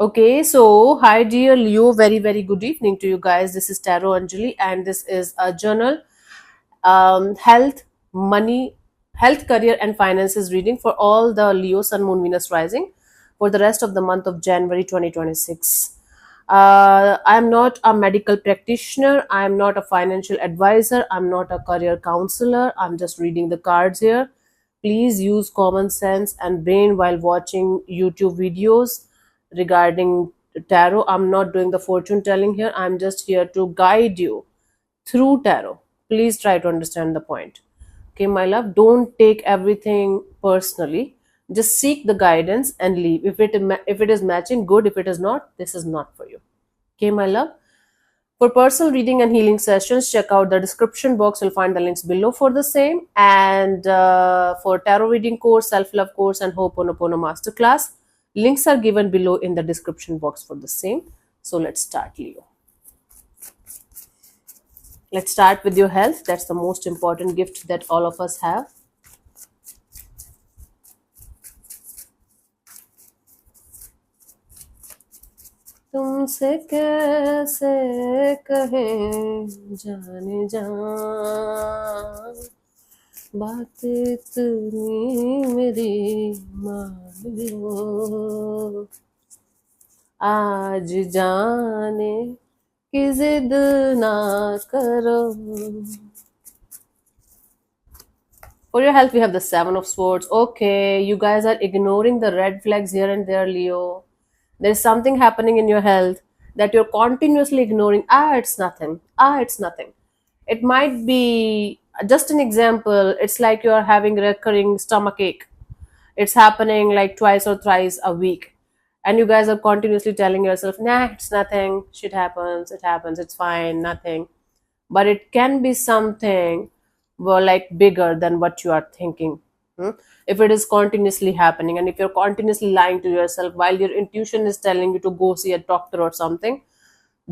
Okay, so hi dear Leo, very good evening to you guys. This is Tarot Anjali, and this is a journal, health, money, health, career, and finances reading for all the Leo, Sun, Moon, Venus rising for the rest of the month of January 2026. I'm not a medical practitioner. I'm not a financial advisor. I'm not a career counselor. I'm just reading the cards here. Please use common sense and brain while watching YouTube videos regarding tarot. I'm not doing the fortune telling here. I'm just here to guide you through tarot. Please try to understand the point. Okay, my love, don't take everything personally. Just seek the guidance and leave. If it is matching, good. If it is not, this is not for you. Okay, my love. For personal reading and healing sessions, check out the description box. You'll find the links below for the same. And for tarot reading course, self-love course, and Ho'oponopono masterclass, links are given below in the description box for the same. So let's start, Leo. Let's start with your health. That's the most important gift that all of us have. तुमसे कैसे कहें जाने जा बात इतनी मेरी मान लो आज जाने की जिद ना करो. For your health, we have the Seven of Swords. Okay, you guys are ignoring the red flags here and there, Leo. There is something happening in your health that you're continuously ignoring. It's nothing. It's nothing. It might be just an example. It's like you're having recurring stomach ache. It's happening like twice or thrice a week. And you guys are continuously telling yourself, nah, it's nothing. Shit happens, it's fine, nothing. But it can be something, well, like bigger than what you are thinking. Hmm? If it is continuously happening, and if you're continuously lying to yourself while your intuition is telling you to go see a doctor or something,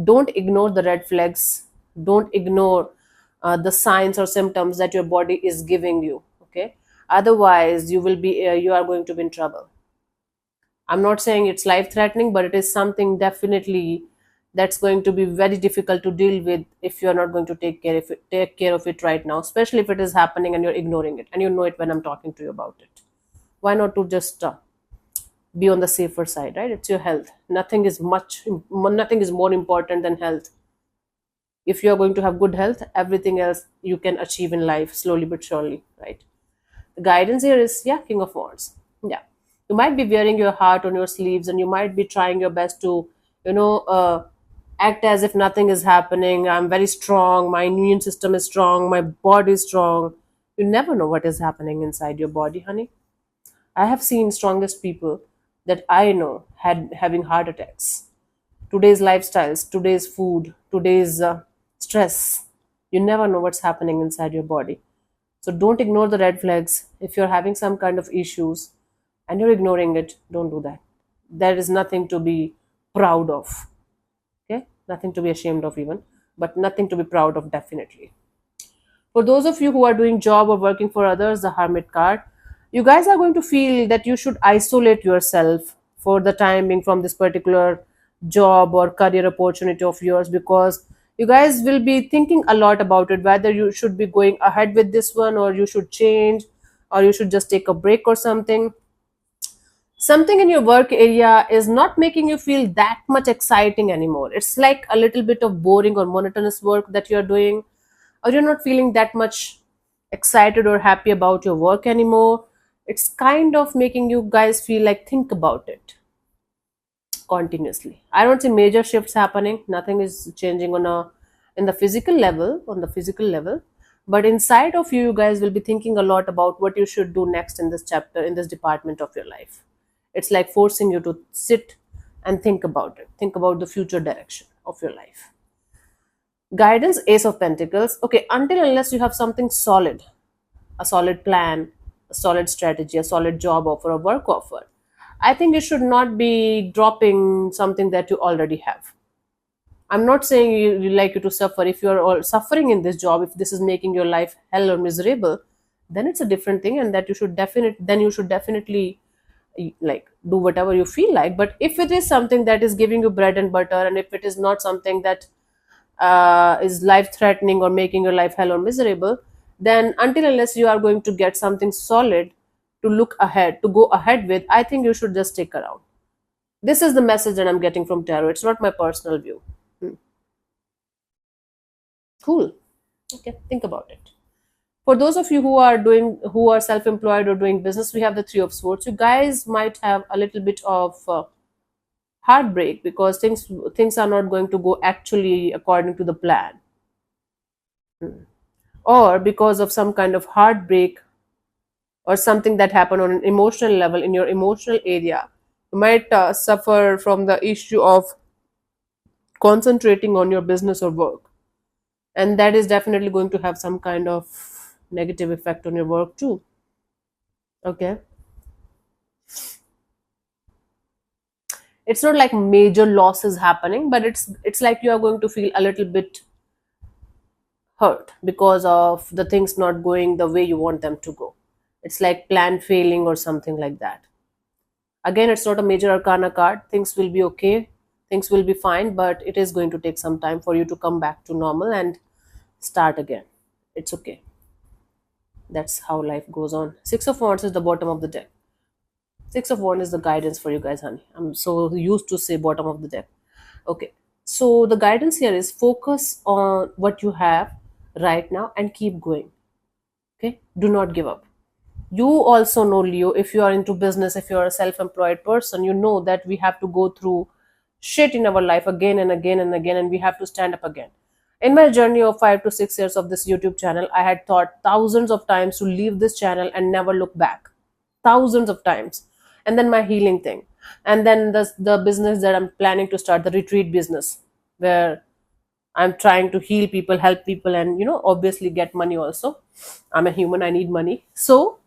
don't ignore the red flags. Don't ignore the signs or symptoms that your body is giving you. Okay, otherwise you are going to be in trouble. I'm not saying it's life threatening, but it is something definitely that's going to be very difficult to deal with if you're not going to take care of it right now, especially if it is happening and you're ignoring it, and you know it when I'm talking to you about it. Why not to just be on the safer side, right? It's your health. Nothing is more important than health. If you're going to have good health, everything else you can achieve in life slowly but surely, right? The guidance here is, yeah, King of Wands. Yeah, you might be wearing your heart on your sleeves, and you might be trying your best to, you know, act as if nothing is happening. I'm very strong. My immune system is strong. My body is strong. You never know what is happening inside your body, honey. I have seen strongest people that I know had having heart attacks. Today's lifestyles, today's food, today's stress. You never know what's happening inside your body. So don't ignore the red flags. If you're having some kind of issues and you're ignoring it, don't do that. There is nothing to be proud of. Okay? Nothing to be ashamed of even, but nothing to be proud of definitely. For those of you who are doing job or working for others, the Hermit card, you guys are going to feel that you should isolate yourself for the time being from this particular job or career opportunity of yours, because you guys will be thinking a lot about it, whether you should be going ahead with this one, or you should change, or you should just take a break or something. Something in your work area is not making you feel that much exciting anymore. It's like a little bit of boring or monotonous work that you're doing, or you're not feeling that much excited or happy about your work anymore. It's kind of making you guys feel like think about it continuously. I don't see major shifts happening. Nothing is changing in the physical level, but inside of you, you guys will be thinking a lot about what you should do next in this chapter, in this department of your life. It's like forcing you to sit and think about it. Think about the future direction of your life. Guidance, Ace of Pentacles. Okay, until unless you have something solid, a solid plan, a solid strategy, a solid job offer, a work offer, I think you should not be dropping something that you already have. I'm not saying you like you to suffer. If you're all suffering in this job, if this is making your life hell or miserable, then it's a different thing, and that you should definitely like do whatever you feel like. But if it is something that is giving you bread and butter, and if it is not something that is life threatening or making your life hell or miserable, then until unless you are going to get something solid to look ahead, to go ahead with, I think you should just stick around. This is the message that I'm getting from tarot. It's not my personal view. Hmm. Cool. Okay, think about it. For those of you who are self-employed or doing business, we have the Three of Swords. You guys might have a little bit of heartbreak because things are not going to go actually according to the plan, or because of some kind of heartbreak or something that happened on an emotional level in your emotional area. You might suffer from the issue of concentrating on your business or work, and that is definitely going to have some kind of negative effect on your work too. Okay, it's not like major losses happening, but it's like you are going to feel a little bit hurt because of the things not going the way you want them to go. It's like plan failing or something like that. Again, it's not a major arcana card. Things will be okay, things will be fine, but it is going to take some time for you to come back to normal and start again. It's okay. That's how life goes on. Six of Wands is the bottom of the deck. Six of Wands is the guidance for you guys, honey. I'm so used to say bottom of the deck. Okay. So the guidance here is focus on what you have right now and keep going. Okay. Do not give up. You also know, Leo, if you are into business, if you are a self-employed person, you know that we have to go through shit in our life again and again and again, and we have to stand up again. In my journey of 5 to 6 years of this YouTube channel, I had thought thousands of times to leave this channel and never look back. Thousands of times. And then my healing thing. And then the business that I'm planning to start, the retreat business, where I'm trying to heal people, help people, and obviously get money also. I'm a human, I need money. So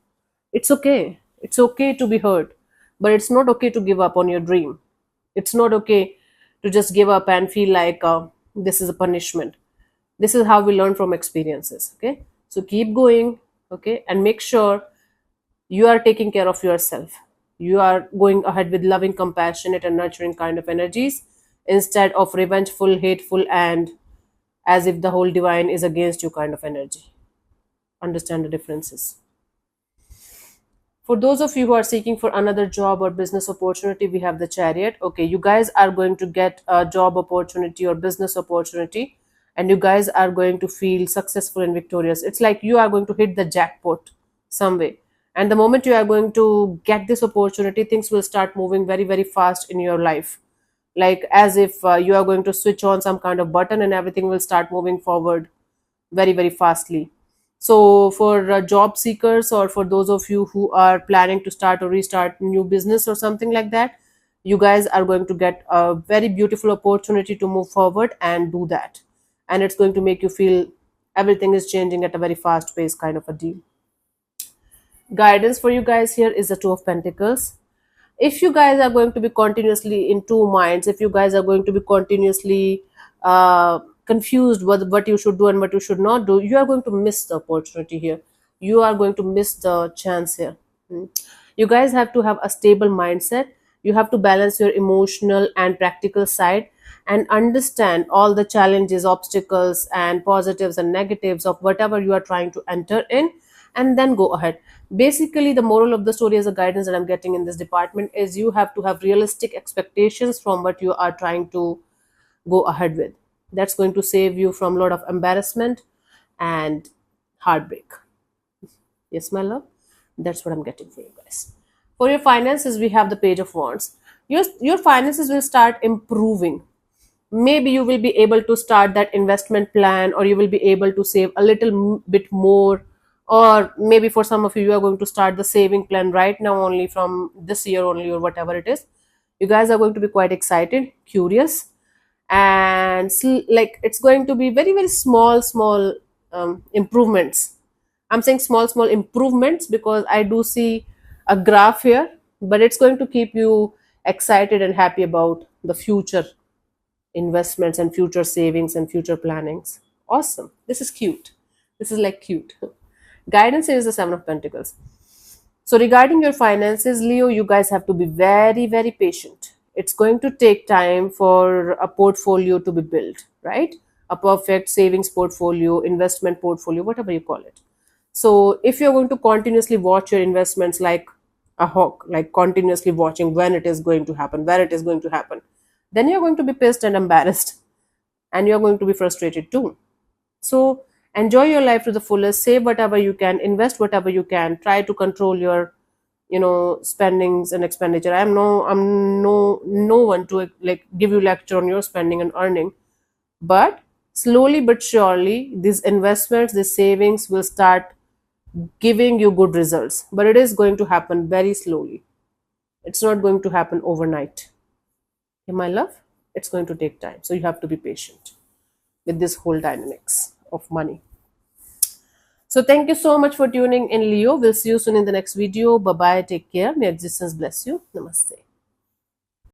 it's okay. It's okay to be hurt, but it's not okay to give up on your dream. It's not okay to just give up and feel like this is a punishment. This is how we learn from experiences. Okay, so keep going. Okay, and make sure you are taking care of yourself. You are going ahead with loving, compassionate, and nurturing kind of energies instead of revengeful, hateful, and as if the whole divine is against you kind of energy. Understand the differences. For those of you who are seeking for another job or business opportunity, we have the Chariot. Okay, you guys are going to get a job opportunity or business opportunity, and you guys are going to feel successful and victorious. It's like you are going to hit the jackpot some way. And the moment you are going to get this opportunity, things will start moving very, very fast in your life. Like as if you are going to switch on some kind of button and everything will start moving forward very, very fastly. So for job seekers, or for those of you who are planning to start or restart new business or something like that, you guys are going to get a very beautiful opportunity to move forward and do that. And it's going to make you feel everything is changing at a very fast pace kind of a deal. Guidance for you guys here is the Two of Pentacles. If you guys are going to be continuously in two minds, if you guys are going to be continuously confused what you should do and what you should not do, you are going to miss the opportunity here. You are going to miss the chance here. Hmm. You guys have to have a stable mindset. You have to balance your emotional and practical side and understand all the challenges, obstacles, and positives and negatives of whatever you are trying to enter in, and then go ahead. Basically, the moral of the story as a guidance that I'm getting in this department is you have to have realistic expectations from what you are trying to go ahead with. That's going to save you from a lot of embarrassment and heartbreak. Yes, my love. That's what I'm getting for you guys. For your finances, we have the Page of Wands. Your finances will start improving. Maybe you will be able to start that investment plan, or you will be able to save a little bit more, or maybe for some of you, you are going to start the saving plan right now only from this year only, or whatever it is. You guys are going to be quite excited, curious, and like it's going to be very, very small improvements. I'm saying small improvements because I do see a graph here, but it's going to keep you excited and happy about the future investments and future savings and future plannings. Awesome. This is cute. This is like cute. Guidance is the Seven of Pentacles. So regarding your finances, Leo, you guys have to be very, very patient. It's going to take time for a portfolio to be built, right? A perfect savings portfolio, investment portfolio, whatever you call it. So if you're going to continuously watch your investments like a hawk, like continuously watching when it is going to happen, where it is going to happen, then you're going to be pissed and embarrassed, and you're going to be frustrated too. So enjoy your life to the fullest, save whatever you can, invest whatever you can, try to control your spendings and expenditure. I'm no one to like give you lecture on your spending and earning, but slowly but surely these investments, these savings will start giving you good results, but it is going to happen very slowly. It's not going to happen overnight. Okay, my love, it's going to take time, so you have to be patient with this whole dynamics of money. So thank you so much for tuning in, Leo. We'll see you soon in the next video. Bye bye, take care, may existence bless you. Namaste.